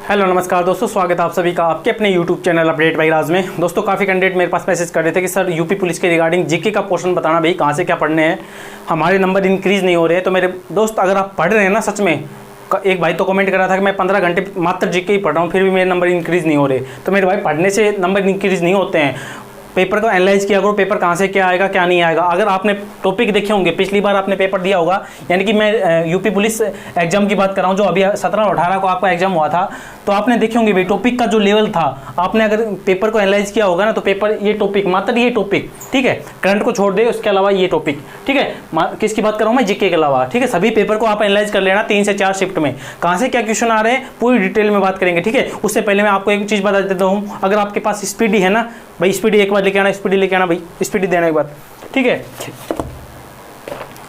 Hello नमस्कार दोस्तों, स्वागत है आप सभी का आपके अपने YouTube चैनल अपडेट बाई राज में। दोस्तों काफ़ी कैंडिडेट मेरे पास मैसेज कर रहे थे कि सर यूपी पुलिस के रिगार्डिंग जीके का पोर्शन बताना, भाई कहाँ से क्या पढ़ने हैं, हमारे नंबर इंक्रीज़ नहीं हो रहे हैं। तो मेरे दोस्त अगर आप पढ़ रहे हैं ना, सच में, एक भाई तो कमेंट कर रहा था कि मैं 15 घंटे मात्र जीके ही पढ़ रहा हूँ फिर भी मेरे नंबर इंक्रीज़ नहीं हो रहे। तो मेरे भाई पढ़ने से नंबर इंक्रीज़ नहीं होते हैं, पेपर को एनालाइज किया करो, पेपर कहाँ से क्या आएगा क्या नहीं आएगा। अगर आपने टॉपिक देखे होंगे, पिछली बार आपने पेपर दिया होगा, यानी कि मैं यूपी पुलिस एग्जाम की बात कर रहा हूँ जो अभी 17 और 18 को आपका एग्जाम हुआ था, तो आपने देखे होंगे भाई टॉपिक का जो लेवल था, आपने अगर पेपर को एनालाइज किया होगा ना, तो पेपर ये टॉपिक, मात्र ये टॉपिक, ठीक है, करंट को छोड़ दे, उसके अलावा ये टॉपिक, ठीक है, किसकी बात कर रहा हूँ मैं, जीके के अलावा, ठीक है, सभी पेपर को आप एनालाइज कर लेना 3 से 4 शिफ्ट में, कहाँ से क्या क्वेश्चन आ रहे हैं पूरी डिटेल में बात करेंगे, ठीक है। उससे पहले मैं आपको एक चीज़ बता देता हूँ, अगर आपके पास स्पीडी है ना भाई, स्पीडी एक बार लेके आना, स्पीडी लेके आना भाई, स्पीडी देना एक बार, ठीक है।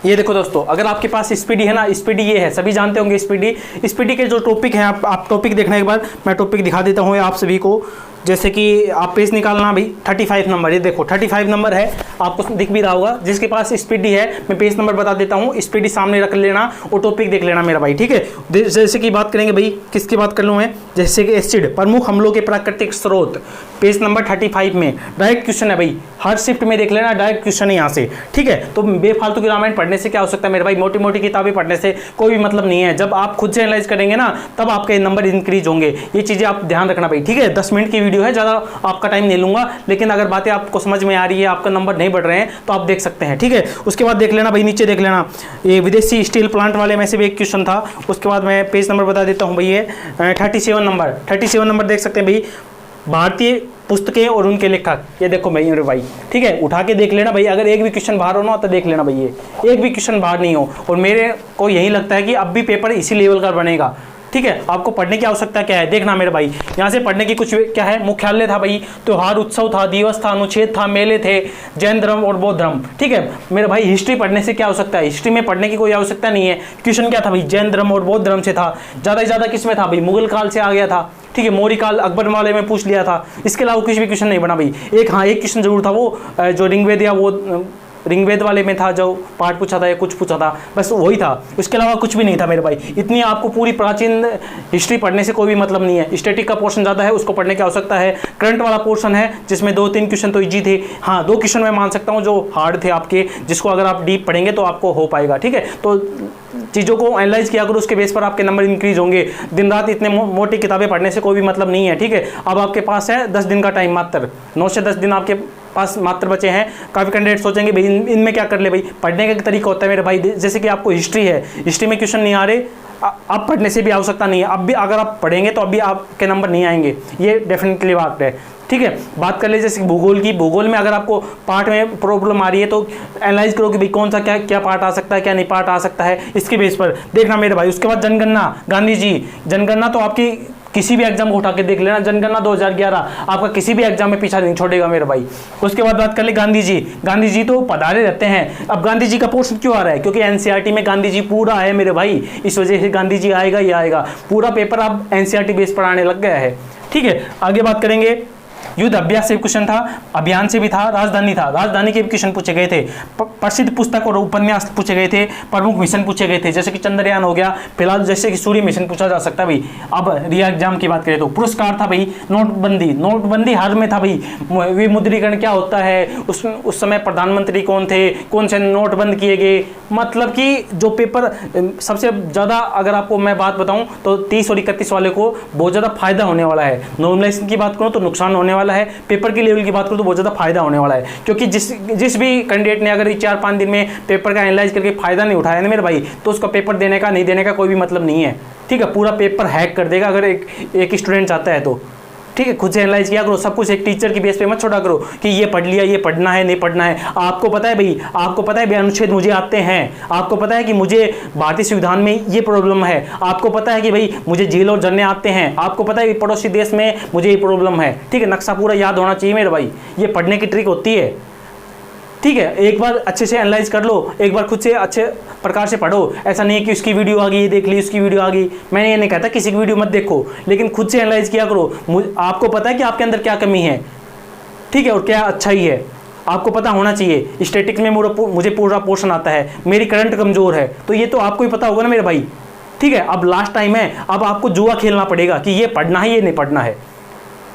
ये देखो दोस्तों, अगर आपके पास स्पीडी है ना, स्पीडी ये है, सभी जानते होंगे स्पीडी, स्पीडी के जो टॉपिक हैं, आप टॉपिक देखने के बाद मैं टॉपिक दिखा देता हूँ आप सभी को। जैसे कि आप पेज निकालना भाई, 35 नंबर, ये देखो 35 नंबर है, आपको दिख भी रहा होगा। जिसके पास स्पीडी है, मैं पेज नंबर बता देता हूँ, स्पीडी सामने रख लेना और टॉपिक देख लेना मेरा भाई, ठीक है। जैसे कि बात करेंगे भाई, किसकी बात कर लूँ मैं, जैसे कि एसिड, प्रमुख हमलों के प्राकृतिक स्रोत, पेज नंबर 35 में डायरेक्ट क्वेश्चन है भाई, हर शिफ्ट में देख लेना, डायरेक्ट क्वेश्चन है यहाँ से, ठीक है। तो बेफालतू की रामायण पढ़ने से क्या हो सकता है मेरे भाई, मोटी मोटी किताबें पढ़ने से कोई भी मतलब नहीं है। जब आप खुद से एनालाइज करेंगे ना, तब आपके नंबर इंक्रीज होंगे। ये चीज़ें आप ध्यान रखना भाई, ठीक है। 10 मिनट की वीडियो है, ज़्यादा आपका टाइम नहीं लूंगा, लेकिन अगर बातें आपको समझ में आ रही है, आपका नंबर नहीं बढ़ रहे हैं, तो आप देख सकते हैं, ठीक है। उसके बाद देख लेना भाई, नीचे देख लेना, ये विदेशी स्टील प्लांट वाले में से भी एक क्वेश्चन था। उसके बाद मैं पेज नंबर बता देता हूँ भाई, ये 37 नंबर देख सकते हैं भाई, भारतीय पुस्तकें और उनके लेखक, ये देखो भाई, ठीक है, उठा के देख लेना भाई। अगर एक भी क्वेश्चन बाहर हो ना, तो देख लेना भाई, ये एक भी क्वेश्चन बाहर नहीं हो। और मेरे को यही लगता है कि अब भी पेपर इसी लेवल का बनेगा, ठीक है। आपको पढ़ने की आवश्यकता क्या है, देखना मेरे भाई, यहाँ से पढ़ने की कुछ क्या है, मुख्यालय था भाई, त्योहार उत्सव था, दिवस था, अनुच्छेद था, मेले थे, जैन धर्म और बौद्ध धर्म, ठीक है मेरे भाई। हिस्ट्री पढ़ने से क्या हो सकता है, हिस्ट्री में पढ़ने की कोई आवश्यकता नहीं है। क्वेश्चन क्या था भाई, जैन धर्म और बौद्ध धर्म से था, ज़्यादा से ज़्यादा किस में था भाई, मुगल काल से आ गया था, ठीक है, मौर्य काल अकबर वाले में पूछ लिया था। इसके अलावा कुछ भी क्वेश्चन नहीं बना भाई। एक क्वेश्चन जरूर था, वो जो ऋग्वेद या वो ऋग्वेद वाले में था, जो पाठ पूछा था या कुछ पूछा था, बस वही था, उसके अलावा कुछ भी नहीं था मेरे भाई। इतनी आपको पूरी प्राचीन हिस्ट्री पढ़ने से कोई भी मतलब नहीं है। स्टैटिक का पोर्शन ज़्यादा है, उसको पढ़ने की आवश्यकता है। करंट वाला पोर्शन है जिसमें 2-3 क्वेश्चन तो इजी थे, हाँ 2 क्वेश्चन मैं मान सकता हूँ जो हार्ड थे आपके, जिसको अगर आप डीप पढ़ेंगे तो आपको हो पाएगा, ठीक है। तो चीज़ों को एनालाइज किया करो, उसके बेस पर आपके नंबर इंक्रीज होंगे। दिन रात इतने मोटी किताबें पढ़ने से कोई भी मतलब नहीं है, ठीक है। अब आपके पास है 10 दिन का टाइम, मात्र 9 से 10 दिन आपके पास मात्र बचे हैं। काफ़ी कैंडिडेट सोचेंगे भाई इनमें क्या कर ले भाई, पढ़ने का तरीका होता है मेरे भाई। जैसे कि आपको हिस्ट्री है, हिस्ट्री में क्वेश्चन नहीं आ रहे, अब पढ़ने से भी आवश्यकता नहीं है। अब भी अगर आप पढ़ेंगे तो अभी आपके नंबर नहीं आएंगे, ये डेफिनेटली बात है, ठीक है। बात कर ले जैसे भूगोल की, भूगोल में अगर आपको पार्ट में प्रॉब्लम आ रही है तो एनालाइज करो कि भाई कौन सा क्या क्या पार्ट आ सकता है, क्या नहीं पार्ट आ सकता है, इसके बेस पर देखना मेरे भाई। उसके बाद जनगणना, गांधी जी, जनगणना तो आपकी किसी भी एग्जाम को उठा के देख लेना, जनगणना 2011 आपका किसी भी एग्जाम में पीछा नहीं छोड़ेगा मेरे भाई। उसके बाद बात कर ले गांधी जी, गांधी जी तो पधारे रहते हैं। अब गांधी जी का पोर्शन क्यों आ रहा है, क्योंकि एनसीईआरटी में गांधी जी पूरा है मेरे भाई, इस वजह से गांधी जी आएगा ही आएगा। पूरा पेपर अब एनसीईआरटी बेस पर आने लग गया है, ठीक है। आगे बात करेंगे, युद्ध अभ्यास से क्वेश्चन था, अभियान से भी था, राजधानी था, राजधानी के भी क्वेश्चन पूछे गए थे, प्रसिद्ध पुस्तक और उपन्यास पूछे गए थे, प्रमुख मिशन पूछे गए थे, जैसे कि चंद्रयान हो गया, फिलहाल जैसे कि सूर्य मिशन पूछा जा सकता है भाई। अब रिया एग्जाम की बात करें तो पुरस्कार था भाई, नोटबंदी हार में था भाई, विमुद्रीकरण क्या होता है, उस समय प्रधानमंत्री कौन थे, कौन से नोट बंद किए गए, मतलब कि जो पेपर सबसे ज़्यादा, अगर आपको मैं बात बताऊँ तो 30 और 31 वाले को बहुत ज़्यादा फायदा होने वाला है। नॉर्मलाइजेशन की बात करूँ तो नुकसान होने वाला है, पेपर की लेवल की बात करूं तो बहुत ज़्यादा फायदा होने वाला है। क्योंकि जिस भी कैंडिडेट ने अगर 4-5 दिन में पेपर का एनालाइज करके फायदा नहीं उठाया ना मेरे भाई, तो उसका पेपर देने का नहीं देने का कोई भी मतलब नहीं है, ठीक है। पूरा पेपर हैक कर देगा अगर एक स्टूडेंट चाहता है तो, ठीक है। खुद से एनालाइज किया करो, सब कुछ एक टीचर की बेस पे मत छोड़ा करो कि ये पढ़ लिया, ये पढ़ना है नहीं पढ़ना है। आपको पता है भाई, आपको पता है भाई अनुच्छेद मुझे आते हैं, आपको पता है कि मुझे भारतीय संविधान में ये प्रॉब्लम है, आपको पता है कि भाई मुझे जेल और झरने आते हैं, आपको पता है कि पड़ोसी देश में मुझे ये प्रॉब्लम है, ठीक है। नक्शा पूरा याद होना चाहिए मेरे भाई, ये पढ़ने की ट्रिक होती है, ठीक है। एक बार अच्छे से एनालाइज कर लो, एक बार खुद से अच्छे प्रकार से पढ़ो। ऐसा नहीं है कि उसकी वीडियो आ गई, देख ली, उसकी वीडियो आ गई, मैंने ये नहीं कहता किसी की वीडियो मत देखो, लेकिन खुद से एनालाइज किया करो। आपको पता है कि आपके अंदर क्या कमी है, ठीक है, और क्या अच्छा ही है, आपको पता होना चाहिए। स्टैटिक में मुझे पूरा पोर्शन आता है, मेरी करंट कमजोर है, तो ये तो आपको ही पता होगा ना मेरे भाई, ठीक है, अब लास्ट टाइम है, अब आपको जुआ खेलना पड़ेगा कि ये पढ़ना है ये नहीं पढ़ना है।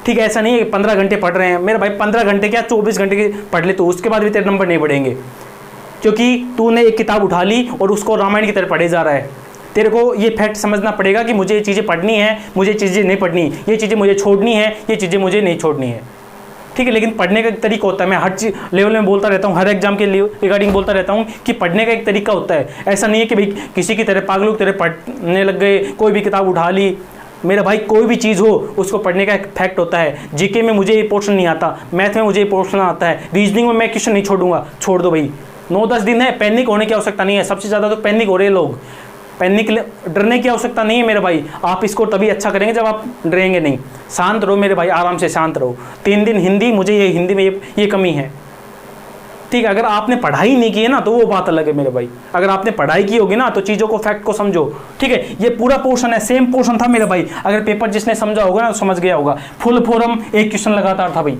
ठीक है, ऐसा नहीं है कि 15 घंटे पढ़ रहे हैं मेरे भाई, 15 घंटे क्या 24 घंटे के पढ़ ले तो उसके बाद भी तेरे नंबर नहीं बढ़ेंगे, क्योंकि तूने एक किताब उठा ली और उसको रामायण की तरह पढ़े जा रहा है। तेरे को ये फैक्ट समझना पड़ेगा कि मुझे ये चीज़ें पढ़नी है, मुझे चीज़ें नहीं पढ़नी, ये चीज़ें मुझे छोड़नी है, ये चीज़ें मुझे नहीं छोड़नी है। ठीक है, लेकिन पढ़ने का एक तरीका होता है, मैं हर लेवल में बोलता रहता हूँ, हर एग्जाम के रिगार्डिंग बोलता रहता हूँ कि पढ़ने का एक तरीका होता है। ऐसा नहीं है कि भाई किसी की तरह पागलों की तरह पढ़ने लग गए, कोई भी किताब उठा ली। मेरा भाई कोई भी चीज़ हो उसको पढ़ने का एक फैक्ट होता है। जीके में मुझे ये पोर्शन नहीं आता, मैथ में मुझे ये पोर्शन आता है, रीजनिंग में मैं क्वेश्चन नहीं छोड़ूंगा, छोड़ दो भाई। 9-10 दिन है, पैनिक होने की आवश्यकता नहीं है। सबसे ज़्यादा तो पैनिक हो रहे हैं लोग, पैनिक डरने की आवश्यकता नहीं है मेरे भाई। आप इसको तभी अच्छा करेंगे जब आप डरेंगे नहीं। शांत रहो मेरे भाई, आराम से शांत रहो। 3 दिन हिंदी, मुझे ये हिंदी में ये कमी है। ठीक है, अगर आपने पढ़ाई नहीं की है ना तो वो बात अलग है मेरे भाई। अगर आपने पढ़ाई की होगी ना तो चीज़ों को फैक्ट को समझो। ठीक है, ये पूरा पोर्शन है, सेम पोर्शन था मेरे भाई। अगर पेपर जिसने समझा होगा ना तो समझ गया होगा। फुल फॉर्म एक क्वेश्चन लगातार था भाई।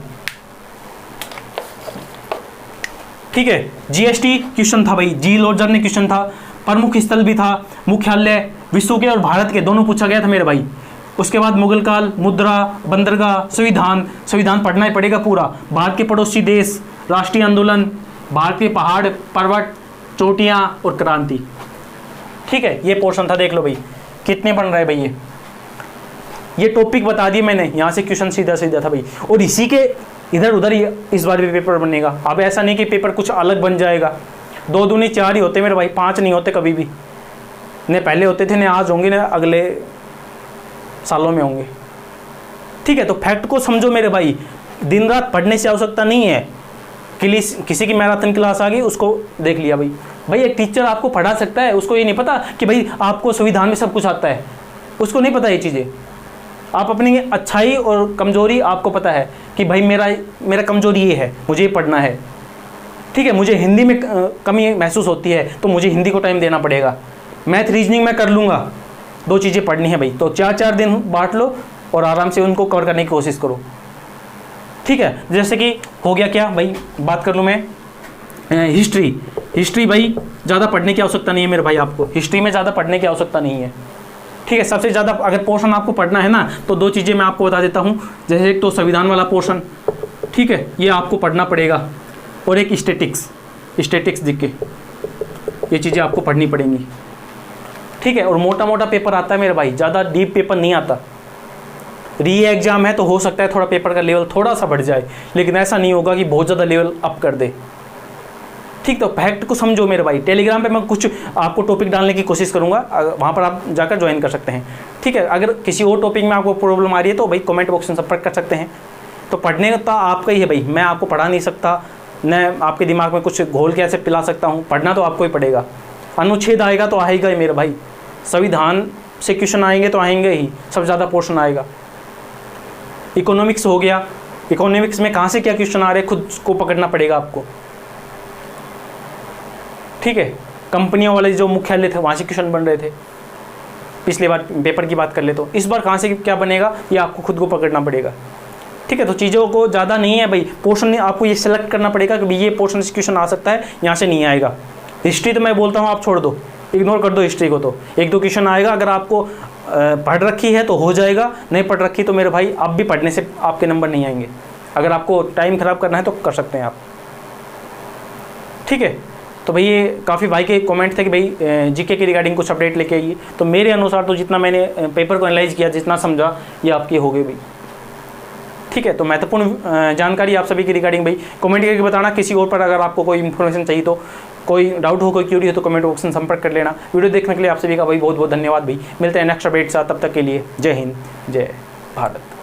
ठीक है, जीएसटी क्वेश्चन था भाई, जी लोजर ने क्वेश्चन था, प्रमुख स्थल भी था, मुख्यालय विश्व के और भारत के दोनों पूछा गया था मेरे भाई। उसके बाद मुगल काल, मुद्रा, बंदरगाह, संविधान पढ़ना ही पड़ेगा पूरा। भारत के पड़ोसी देश, राष्ट्रीय आंदोलन, भारत के पहाड़ पर्वत, चोटियाँ और क्रांति। ठीक है, ये पोर्शन था, देख लो भाई कितने बन रहे भाई। ये टॉपिक बता दिए मैंने, यहाँ से क्वेश्चन सीधा सीधा था भाई। और इसी के इधर उधर ही इस बार भी पेपर बनेगा। अब ऐसा नहीं कि पेपर कुछ अलग बन जाएगा। 2 दूनी 4 ही होते मेरे भाई, 5 नहीं होते कभी भी। ने पहले होते थे, ने आज होंगे, ने अगले सालों में होंगे। ठीक है, तो फैक्ट को समझो मेरे भाई। दिन रात पढ़ने से आवश्यकता नहीं है। किसी की मैराथन क्लास आ गई, उसको देख लिया भाई एक टीचर आपको पढ़ा सकता है, उसको ये नहीं पता कि भाई आपको संविधान में सब कुछ आता है, उसको नहीं पता ये चीज़ें। आप अपनी अच्छाई और कमजोरी आपको पता है कि भाई मेरा कमजोरी ये है, मुझे ये पढ़ना है। ठीक है, मुझे हिंदी में कमी महसूस होती है तो मुझे हिंदी को टाइम देना पड़ेगा। मैथ रीजनिंग मैं कर लूँगा, 2 चीज़ें पढ़नी है भाई, तो 4-4 दिन बांट लो और आराम से उनको कवर करने की कोशिश करो। ठीक है, जैसे कि हो गया क्या भाई, बात कर लूँ मैं हिस्ट्री भाई ज़्यादा पढ़ने की आवश्यकता नहीं है मेरे भाई। आपको हिस्ट्री में ज़्यादा पढ़ने की आवश्यकता नहीं है। ठीक है, सबसे ज़्यादा अगर पोर्शन आपको पढ़ना है ना तो 2 चीज़ें मैं आपको बता देता हूँ। जैसे एक तो संविधान वाला पोर्शन, ठीक है, ये आपको पढ़ना पड़ेगा, और एक स्टैटिक्स जीके, ये चीज़ें आपको पढ़नी पड़ेंगी। ठीक है, और मोटा मोटा पेपर आता है मेरे भाई, ज़्यादा डीप पेपर नहीं आता। री एग्जाम है तो हो सकता है थोड़ा पेपर का लेवल थोड़ा सा बढ़ जाए, लेकिन ऐसा नहीं होगा कि बहुत ज़्यादा लेवल अप कर दे। ठीक, तो फैक्ट को समझो मेरे भाई। टेलीग्राम पे मैं कुछ आपको टॉपिक डालने की कोशिश करूँगा, वहाँ पर आप जाकर ज्वाइन कर सकते हैं। ठीक है, अगर किसी और टॉपिक में आपको प्रॉब्लम आ रही है तो भाई कमेंट बॉक्स में संपर्क कर सकते हैं। तो पढ़ने का आपका ही है भाई, मैं आपको पढ़ा नहीं सकता, न आपके दिमाग में कुछ घोल के ऐसे पिला सकता हूँ। पढ़ना तो आपको ही पड़ेगा। अनुच्छेद आएगा तो आएगा ही मेरे भाई, संविधान से क्वेश्चन आएंगे तो आएंगे ही, सबसे ज़्यादा पोर्शन आएगा। इकोनॉमिक्स हो गया, इकोनॉमिक्स में कहाँ से क्या क्वेश्चन आ रहे हैं खुद को पकड़ना पड़ेगा आपको। ठीक है, कंपनियों वाले जो मुख्यालय थे वहाँ से क्वेश्चन बन रहे थे, पिछली बार पेपर की बात कर ले तो इस बार कहाँ से क्या बनेगा ये आपको खुद को पकड़ना पड़ेगा। ठीक है, तो चीज़ों को ज़्यादा नहीं है भाई, पोर्शन आपको ये सिलेक्ट करना पड़ेगा कि भाई ये पोर्शन से क्वेश्चन आ सकता है, यहाँ से नहीं आएगा। हिस्ट्री तो मैं बोलता हूँ आप छोड़ दो, इग्नोर कर दो हिस्ट्री को, तो 1-2 क्वेश्चन आएगा। अगर आपको पढ़ रखी है तो हो जाएगा, नहीं पढ़ रखी तो मेरे भाई अब भी पढ़ने से आपके नंबर नहीं आएंगे। अगर आपको टाइम ख़राब करना है तो कर सकते हैं आप। ठीक है, तो भाई ये काफ़ी भाई के कमेंट थे कि भाई जीके की रिगार्डिंग कुछ अपडेट लेके आइए। तो मेरे अनुसार तो जितना मैंने पेपर को एनालाइज किया, जितना समझा, ये आपकी हो गई भाई। ठीक है, तो महत्वपूर्ण जानकारी आप सभी की रिगार्डिंग भाई कमेंट करके बताना। किसी और पर अगर आपको कोई इन्फॉर्मेशन चाहिए तो, कोई डाउट हो, कोई क्यूरी हो तो कमेंट बॉक्स में संपर्क कर लेना। वीडियो देखने के लिए आप सभी का भाई बहुत बहुत धन्यवाद भाई। मिलते हैं नेक्स्ट अपडेट साथ, तब तक के लिए जय हिंद, जय भारत।